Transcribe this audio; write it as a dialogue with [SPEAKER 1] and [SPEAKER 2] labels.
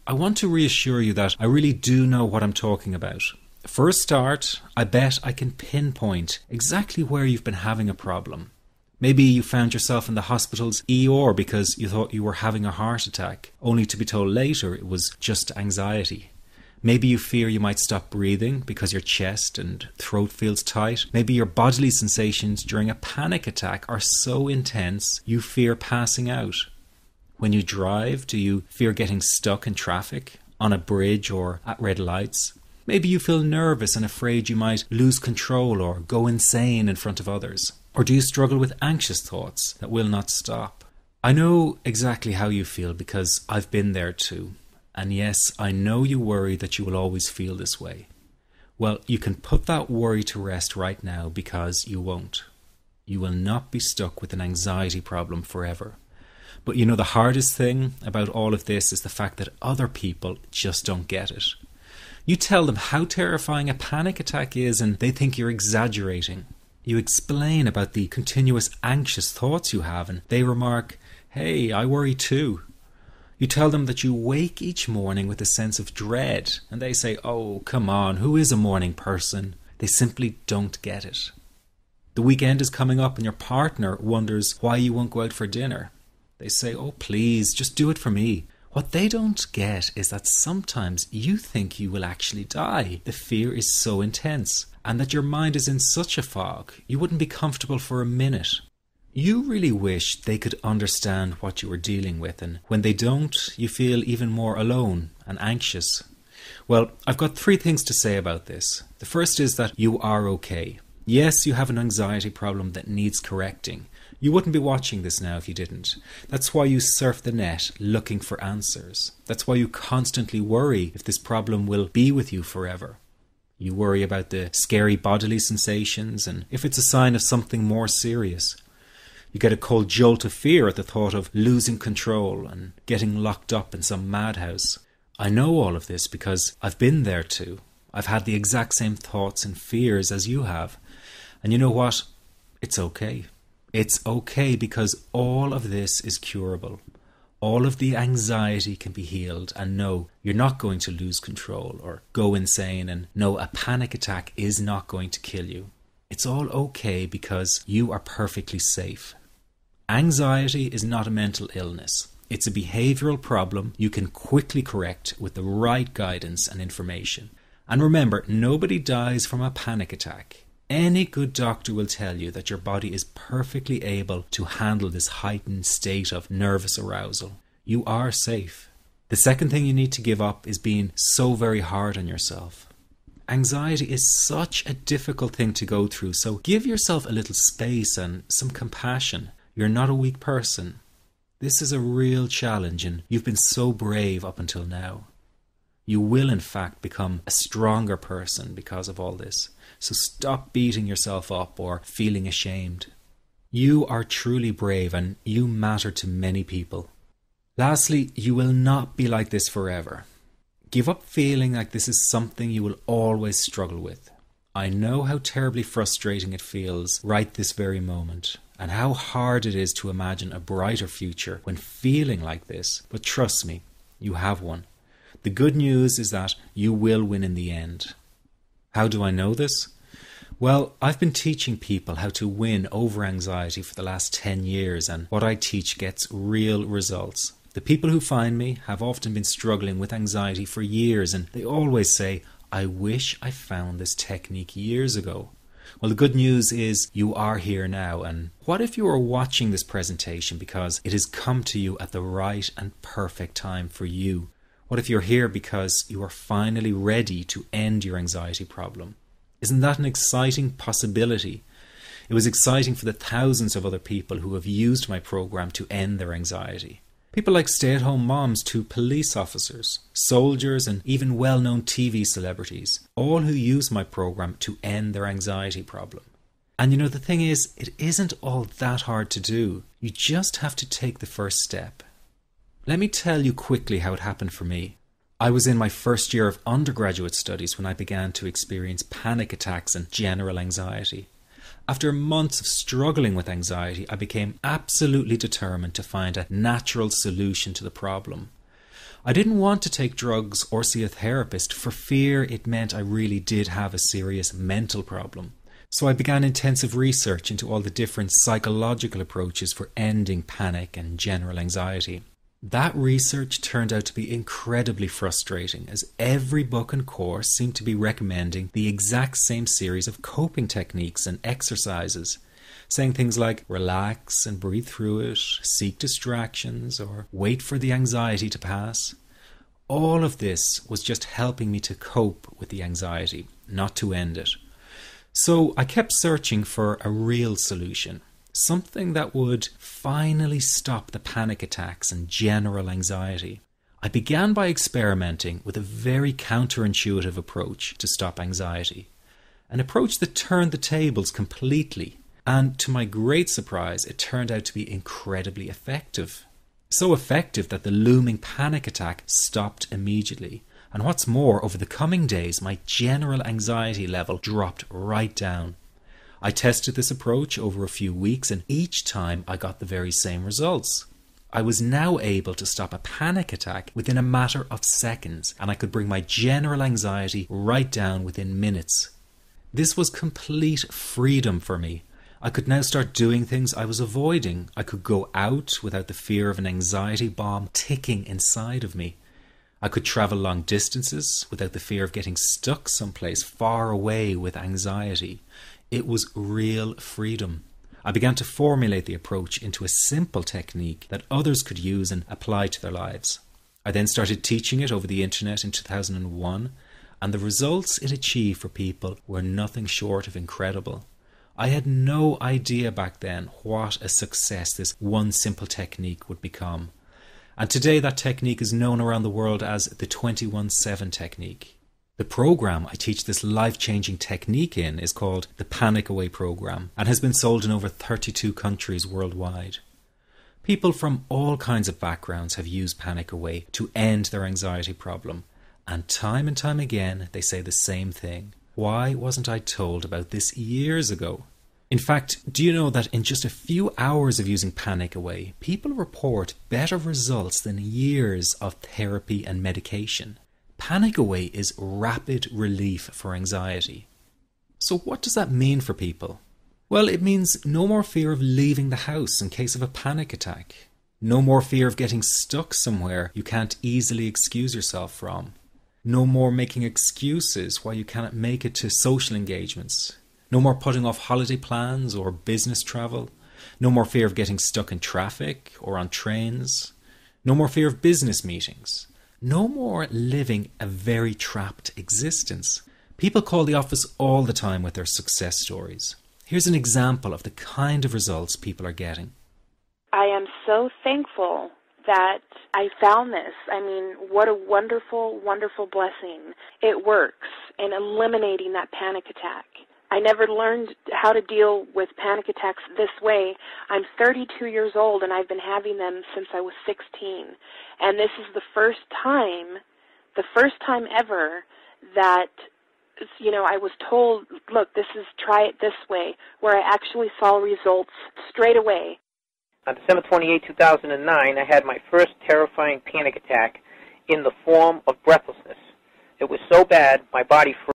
[SPEAKER 1] I want to reassure you that I really do know what I'm talking about. For a start, I bet I can pinpoint exactly where you've been having a problem. Maybe you found yourself in the hospital's ER because you thought you were having a heart attack, only to be told later it was just anxiety. Maybe you fear you might stop breathing because your chest and throat feels tight. Maybe your bodily sensations during a panic attack are so intense you fear passing out. When you drive, do you fear getting stuck in traffic, on a bridge or at red lights? Maybe you feel nervous and afraid you might lose control or go insane in front of others. Or do you struggle with anxious thoughts that will not stop? I know exactly how you feel because I've been there too. And yes, I know you worry that you will always feel this way. Well, you can put that worry to rest right now because you won't. You will not be stuck with an anxiety problem forever. But you know, the hardest thing about all of this is the fact that other people just don't get it. You tell them how terrifying a panic attack is and they think you're exaggerating. You explain about the continuous anxious thoughts you have and they remark, "Hey, I worry too." You tell them that you wake each morning with a sense of dread and they say, "Oh, come on, who is a morning person?" They simply don't get it. The weekend is coming up and your partner wonders why you won't go out for dinner. They say, "Oh, please, just do it for me." What they don't get is that sometimes you think you will actually die. The fear is so intense, and that your mind is in such a fog, you wouldn't be comfortable for a minute. You really wish they could understand what you are dealing with, and when they don't, you feel even more alone and anxious. Well, I've got 3 things to say about this. The first is that you are okay. Yes, you have an anxiety problem that needs correcting. You wouldn't be watching this now if you didn't. That's why you surf the net looking for answers. That's why you constantly worry if this problem will be with you forever. You worry about the scary bodily sensations and if it's a sign of something more serious. You get a cold jolt of fear at the thought of losing control and getting locked up in some madhouse. I know all of this because I've been there too. I've had the exact same thoughts and fears as you have. And you know what? It's okay. It's okay because all of this is curable. All of the anxiety can be healed, and no, you're not going to lose control or go insane, and no, a panic attack is not going to kill you. It's all okay because you are perfectly safe. Anxiety is not a mental illness. It's a behavioral problem you can quickly correct with the right guidance and information. And remember, nobody dies from a panic attack. Any good doctor will tell you that your body is perfectly able to handle this heightened state of nervous arousal. You are safe. The second thing you need to give up is being so very hard on yourself. Anxiety is such a difficult thing to go through, so give yourself a little space and some compassion. You're not a weak person. This is a real challenge and you've been so brave up until now. You will in fact become a stronger person because of all this. So stop beating yourself up or feeling ashamed. You are truly brave and you matter to many people. Lastly, you will not be like this forever. Give up feeling like this is something you will always struggle with. I know how terribly frustrating it feels right this very moment, and how hard it is to imagine a brighter future when feeling like this, but trust me, you have one. The good news is that you will win in the end. How do I know this? Well, I've been teaching people how to win over anxiety for the last 10 years, and what I teach gets real results. The people who find me have often been struggling with anxiety for years, and they always say, "I wish I found this technique years ago." Well, the good news is you are here now, and what if you are watching this presentation because it has come to you at the right and perfect time for you? What if you're here because you are finally ready to end your anxiety problem? Isn't that an exciting possibility? It was exciting for the thousands of other people who have used my program to end their anxiety. People like stay-at-home moms to police officers, soldiers, and even well-known TV celebrities, all who use my program to end their anxiety problem. And you know, the thing is, it isn't all that hard to do. You just have to take the first step. Let me tell you quickly how it happened for me. I was in my first year of undergraduate studies when I began to experience panic attacks and general anxiety. After months of struggling with anxiety, I became absolutely determined to find a natural solution to the problem. I didn't want to take drugs or see a therapist for fear it meant I really did have a serious mental problem. So I began intensive research into all the different psychological approaches for ending panic and general anxiety. That research turned out to be incredibly frustrating, as every book and course seemed to be recommending the exact same series of coping techniques and exercises, saying things like relax and breathe through it, seek distractions, or wait for the anxiety to pass. All of this was just helping me to cope with the anxiety, not to end it. So I kept searching for a real solution. Something that would finally stop the panic attacks and general anxiety. I began by experimenting with a very counterintuitive approach to stop anxiety. An approach that turned the tables completely, and to my great surprise, it turned out to be incredibly effective. So effective that the looming panic attack stopped immediately. And what's more, over the coming days, my general anxiety level dropped right down. I tested this approach over a few weeks, and each time I got the very same results. I was now able to stop a panic attack within a matter of seconds, and I could bring my general anxiety right down within minutes. This was complete freedom for me. I could now start doing things I was avoiding. I could go out without the fear of an anxiety bomb ticking inside of me. I could travel long distances without the fear of getting stuck someplace far away with anxiety. It was real freedom. I began to formulate the approach into a simple technique that others could use and apply to their lives. I then started teaching it over the internet in 2001, and the results it achieved for people were nothing short of incredible. I had no idea back then what a success this one simple technique would become. And today that technique is known around the world as the 21-7 technique. The program I teach this life-changing technique in is called the Panic Away program and has been sold in over 32 countries worldwide. People from all kinds of backgrounds have used Panic Away to end their anxiety problem, and time again they say the same thing. Why wasn't I told about this years ago? In fact, do you know that in just a few hours of using Panic Away, people report better results than years of therapy and medication? Panic Away is rapid relief for anxiety. So what does that mean for people? Well, it means no more fear of leaving the house in case of a panic attack. No more fear of getting stuck somewhere you can't easily excuse yourself from. No more making excuses why you cannot make it to social engagements. No more putting off holiday plans or business travel. No more fear of getting stuck in traffic or on trains. No more fear of business meetings. No more living a very trapped existence. People call the office all the time with their success stories. Here's an example of the kind of results people are getting.
[SPEAKER 2] I am so thankful that I found this. I mean, what a wonderful, wonderful blessing. It works in eliminating that panic attack. I never learned how to deal with panic attacks this way. I'm 32 years old, and I've been having them since I was 16. And this is the first time ever that, I was told, look, try it this way, where I actually saw results straight away.
[SPEAKER 3] On December 28, 2009, I had my first terrifying panic attack in the form of breathlessness. It was so bad, my body froze.